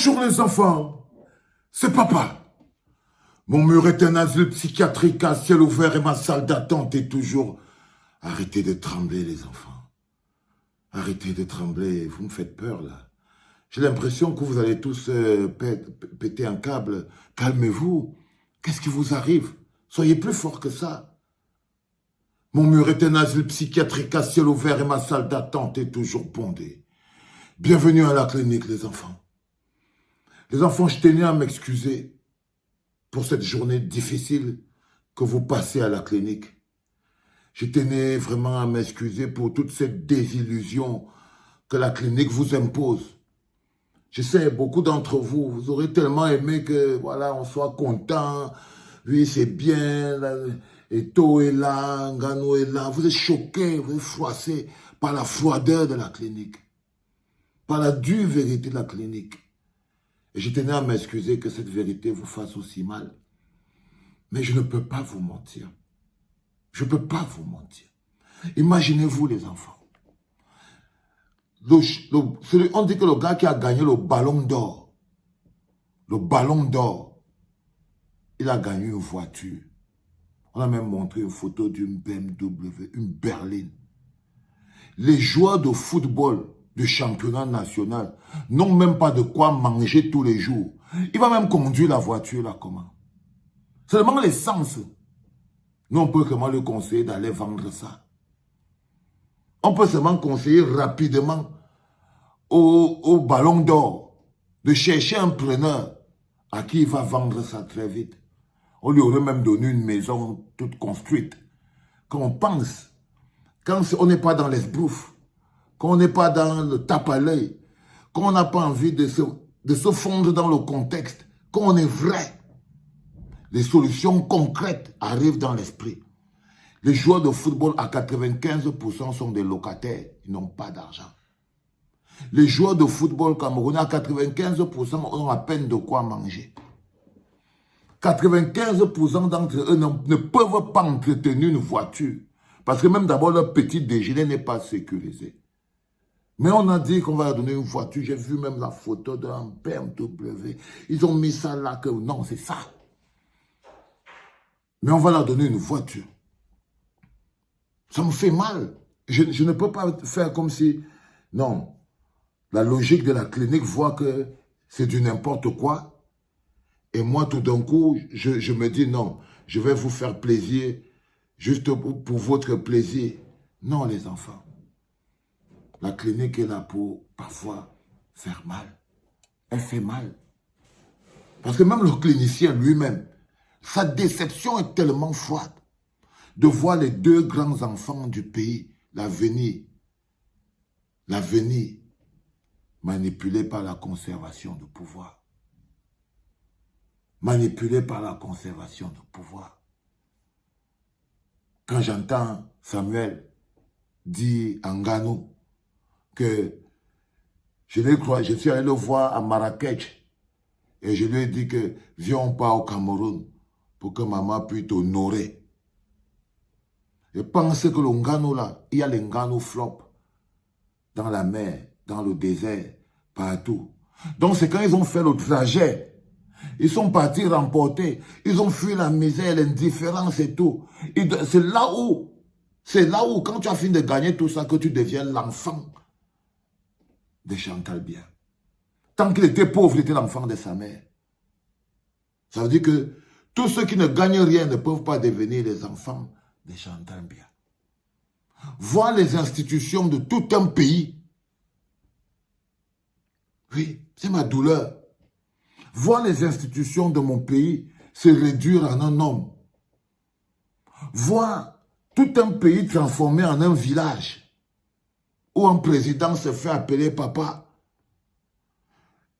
Bonjour les enfants, c'est papa. Mon mur est un asile psychiatrique à ciel ouvert et ma salle d'attente est toujours... Arrêtez de trembler les enfants. Arrêtez de trembler, vous me faites peur là. J'ai l'impression que vous allez tous péter un câble. Calmez-vous. Qu'est-ce qui vous arrive? Soyez plus fort que ça. Mon mur est un asile psychiatrique à ciel ouvert et ma salle d'attente est toujours bondée. Bienvenue à la clinique les enfants. Les enfants, je tenais à m'excuser pour cette journée difficile que vous passez à la clinique. Je tenais vraiment à m'excuser pour toute cette désillusion que la clinique vous impose. Je sais, beaucoup d'entre vous, vous aurez tellement aimé que, voilà, on soit content. Oui, c'est bien, Eto est là, Ngano est là. Vous êtes choqués, vous êtes froissés par la froideur de la clinique, par la dure vérité de la clinique. Et je tenais à m'excuser que cette vérité vous fasse aussi mal. Mais je ne peux pas vous mentir. Je ne peux pas vous mentir. Imaginez-vous les enfants. On dit que le gars qui a gagné le ballon d'or, il a gagné une voiture. On a même montré une photo d'une BMW, une berline. Les joueurs de football du championnat national n'ont même pas de quoi manger tous les jours. Il va même conduire la voiture là comment? Seulement l'essence. Nous, on peut comment le conseiller d'aller vendre ça. On peut seulement conseiller rapidement au ballon d'or de chercher un preneur à qui il va vendre ça très vite. On lui aurait même donné une maison toute construite. Quand on pense, quand on n'est pas dans l'esbrouf, quand on n'est pas dans le tape à l'œil, quand on n'a pas envie de se fondre dans le contexte, quand on est vrai, les solutions concrètes arrivent dans l'esprit. Les joueurs de football à 95% sont des locataires, ils n'ont pas d'argent. Les joueurs de football camerounais à 95% ont à peine de quoi manger. 95% d'entre eux ne peuvent pas entretenir une voiture. Parce que même d'abord, leur petit déjeuner n'est pas sécurisé. Mais on a dit qu'on va leur donner une voiture. J'ai vu même la photo d'un BMW. Ils ont mis ça là que non, c'est ça. Mais on va leur donner une voiture. Ça me fait mal. Je ne peux pas faire comme si... Non. La logique de la clinique voit que c'est du n'importe quoi. Et moi, tout d'un coup, je me dis non, je vais vous faire plaisir juste pour votre plaisir. Non, les enfants. La clinique est là pour, parfois, faire mal. Elle fait mal. Parce que même le clinicien lui-même, sa déception est tellement froide de voir les deux grands enfants du pays, l'avenir, manipulés par la conservation du pouvoir. Manipulés par la conservation du pouvoir. Quand j'entends Samuel dire à Ngano que je suis allé le voir à Marrakech et je lui ai dit que viens on part au Cameroun pour que maman puisse t'honorer. Et pensez que le Ngano là, il y a les Ngano flop dans la mer, dans le désert, partout. Donc c'est quand ils ont fait le trajet. Ils sont partis remporter. Ils ont fui la misère, l'indifférence et tout. C'est là où, quand tu as fini de gagner tout ça, que tu deviens l'enfant de Chantal Biya. Tant qu'il était pauvre, il était l'enfant de sa mère. Ça veut dire que tous ceux qui ne gagnent rien ne peuvent pas devenir les enfants de Chantal Biya. Voir les institutions de tout un pays. Oui, c'est ma douleur. Voir les institutions de mon pays se réduire en un homme. Voir tout un pays transformé en un village où un président se fait appeler papa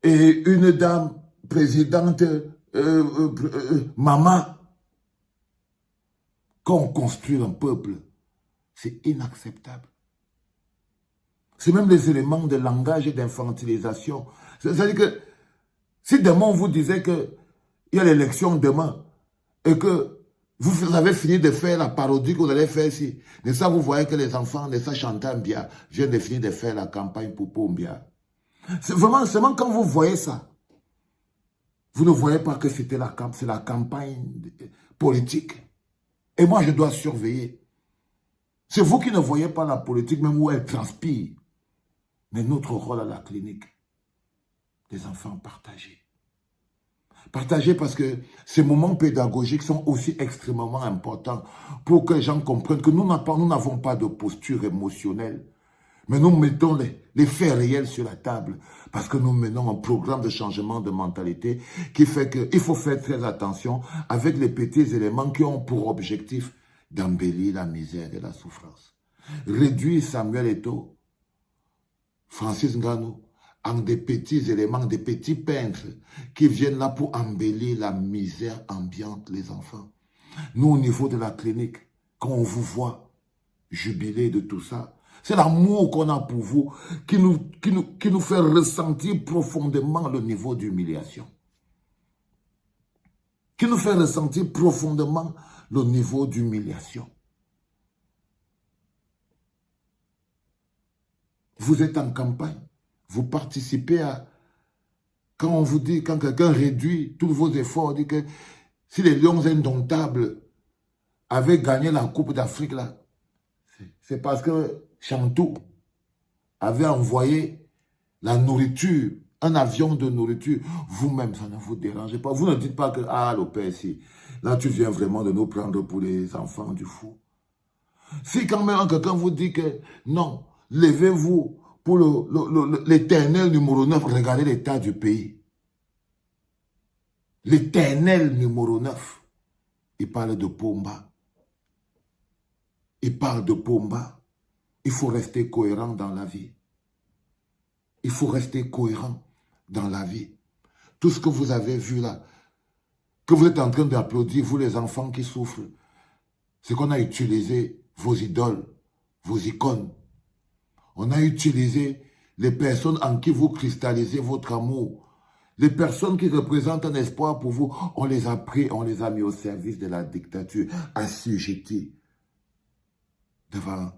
et une dame présidente maman. Quand on construit un peuple, c'est inacceptable. C'est même les éléments de langage et d'infantilisation. C'est-à-dire que si demain on vous disait qu'il y a l'élection demain et que vous avez fini de faire la parodie que vous allez faire ici, mais ça vous voyez que les enfants de ça Chantal Biya viennent de finir de faire la campagne pour Pombiya. C'est vraiment seulement quand vous voyez ça, Vous ne voyez pas que c'est la campagne politique. Et moi, je dois surveiller. C'est vous qui ne voyez pas la politique, même où elle transpire. Mais notre rôle à la clinique, les enfants partagés. Partagés parce que ces moments pédagogiques sont aussi extrêmement importants pour que les gens comprennent que nous n'avons pas de posture émotionnelle. Mais nous mettons les faits réels sur la table parce que nous menons un programme de changement de mentalité qui fait qu'il faut faire très attention avec les petits éléments qui ont pour objectif d'embellir la misère et la souffrance. Réduire Samuel Eto'o, Francis Ngannou, en des petits éléments, des petits peintres qui viennent là pour embellir la misère ambiante, les enfants. Nous, au niveau de la clinique, quand on vous voit jubiler de tout ça, c'est l'amour qu'on a pour vous qui nous fait ressentir profondément le niveau d'humiliation. Qui nous fait ressentir profondément le niveau d'humiliation. Vous êtes en campagne, vous participez à... Quand on vous dit, quand quelqu'un réduit tous vos efforts, on dit que si les Lions indomptables avaient gagné la Coupe d'Afrique, là, c'est parce que Chantou avait envoyé la nourriture, un avion de nourriture. Vous-même, ça ne vous dérange pas. Vous ne dites pas que, ah, le père, si, là, tu viens vraiment de nous prendre pour les enfants du fou. Si quand même quelqu'un vous dit que, non, levez-vous pour l'éternel numéro 9, regardez l'état du pays. L'éternel numéro 9, il parle de Pomba. Il parle de Pomba. Il faut rester cohérent dans la vie. Il faut rester cohérent dans la vie. Tout ce que vous avez vu là, que vous êtes en train d'applaudir, vous les enfants qui souffrent, c'est qu'on a utilisé vos idoles, vos icônes. On a utilisé les personnes en qui vous cristallisez votre amour. Les personnes qui représentent un espoir pour vous, on les a pris, on les a mis au service de la dictature, assujettis devant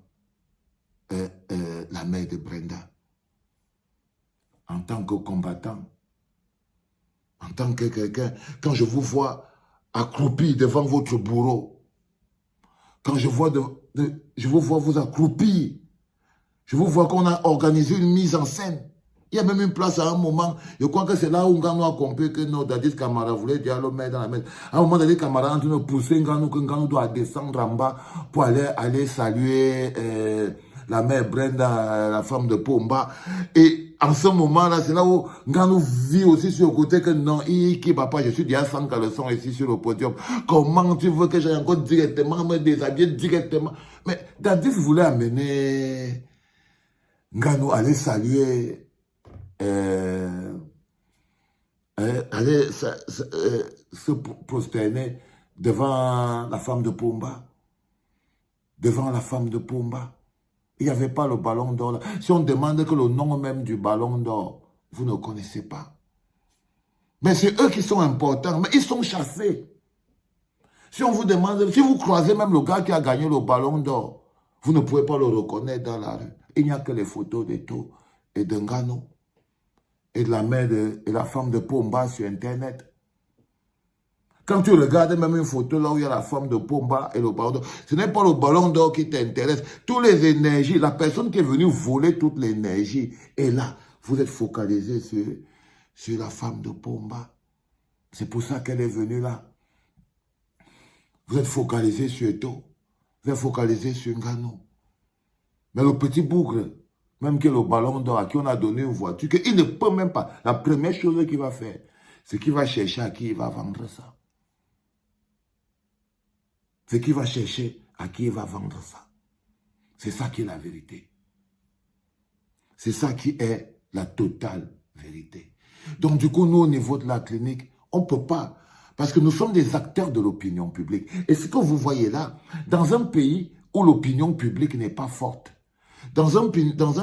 la mère de Brenda. En tant que combattant, en tant que quelqu'un, quand je vous vois accroupi devant votre bourreau, quand je vous vois vous accroupir, je vous vois qu'on a organisé une mise en scène. Il y a même une place à un moment, je crois que c'est là où Ngannou a compris que notre Dadis Camara voulait Diallo mettre dans la messe. À un moment, Dadis Camara est en train de pousser Ngannou, que Ngannou doit descendre en bas pour aller saluer la mère Brenda, la femme de Pomba. Et en ce moment-là, c'est là où Ngannou vit aussi sur le côté que non, papa, je suis déjà sans caleçon ici sur le podium. Comment tu veux que j'aille encore directement me déshabiller directement? Mais Dadis voulait amener Ngannou aller saluer, aller se prosterner devant la femme de Pomba. Devant la femme de Pomba. Il n'y avait pas le ballon d'or. Si on demande que le nom même du ballon d'or, vous ne connaissez pas. Mais c'est eux qui sont importants, mais ils sont chassés. Si on vous demande, si vous croisez même le gars qui a gagné le ballon d'or, vous ne pouvez pas le reconnaître dans la rue. Il n'y a que les photos d'Eto'o et de Ngannou et de la mère et la femme de Pomba sur Internet. Quand tu regardes même une photo là où il y a la femme de Pomba et le ballon d'or, ce n'est pas le ballon d'or qui t'intéresse. Toutes les énergies, la personne qui est venue voler toute l'énergie est là. Vous êtes focalisé sur la femme de Pomba. C'est pour ça qu'elle est venue là. Vous êtes focalisé sur Eto'o. Vous êtes focalisé sur Ngannou. Mais le petit bougre, même que le ballon d'or à qui on a donné une voiture, qu'il ne peut même pas. La première chose qu'il va faire, c'est qu'il va chercher à qui il va vendre ça. C'est qu'il va chercher à qui il va vendre ça. C'est ça qui est la vérité. C'est ça qui est la totale vérité. Donc du coup, nous, au niveau de la clinique, on ne peut pas. Parce que nous sommes des acteurs de l'opinion publique. Et ce que vous voyez là, dans un pays où l'opinion publique n'est pas forte, dans un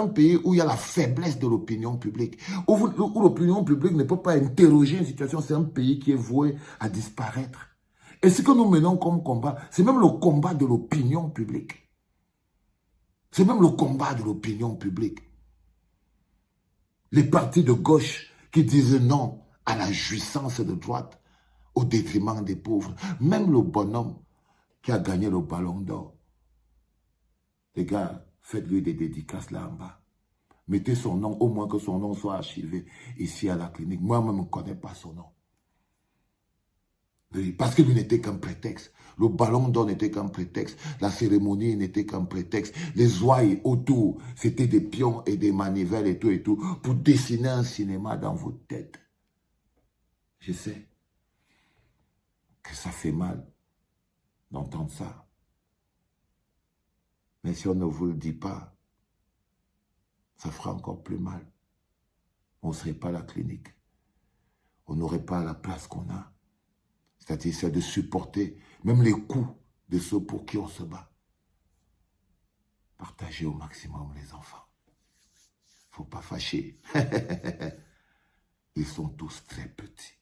pays où il y a la faiblesse de l'opinion publique, où l'opinion publique ne peut pas interroger une situation, c'est un pays qui est voué à disparaître. Et ce que nous menons comme combat, c'est même le combat de l'opinion publique. C'est même le combat de l'opinion publique. Les partis de gauche qui disent non à la jouissance de droite, au détriment des pauvres. Même le bonhomme qui a gagné le ballon d'or. Les gars, faites-lui des dédicaces là en bas. Mettez son nom, au moins que son nom soit archivé ici à la clinique. Moi-même, je ne connais pas son nom. Oui, parce que lui n'était qu'un prétexte. Le ballon d'or n'était qu'un prétexte. La cérémonie n'était qu'un prétexte. Les ouailles autour, c'était des pions et des manivelles et tout, pour dessiner un cinéma dans vos têtes. Je sais que ça fait mal d'entendre ça. Mais si on ne vous le dit pas, ça fera encore plus mal. On ne serait pas à la clinique. On n'aurait pas la place qu'on a. C'est-à-dire, c'est de supporter même les coups de ceux pour qui on se bat. Partagez au maximum les enfants. Il ne faut pas fâcher. Ils sont tous très petits.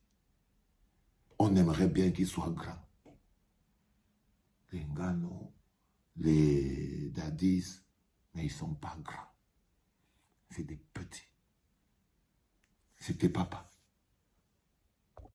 On aimerait bien qu'ils soient grands. Les Ngano, les Dadis, mais ils ne sont pas grands. C'est des petits. C'était papa.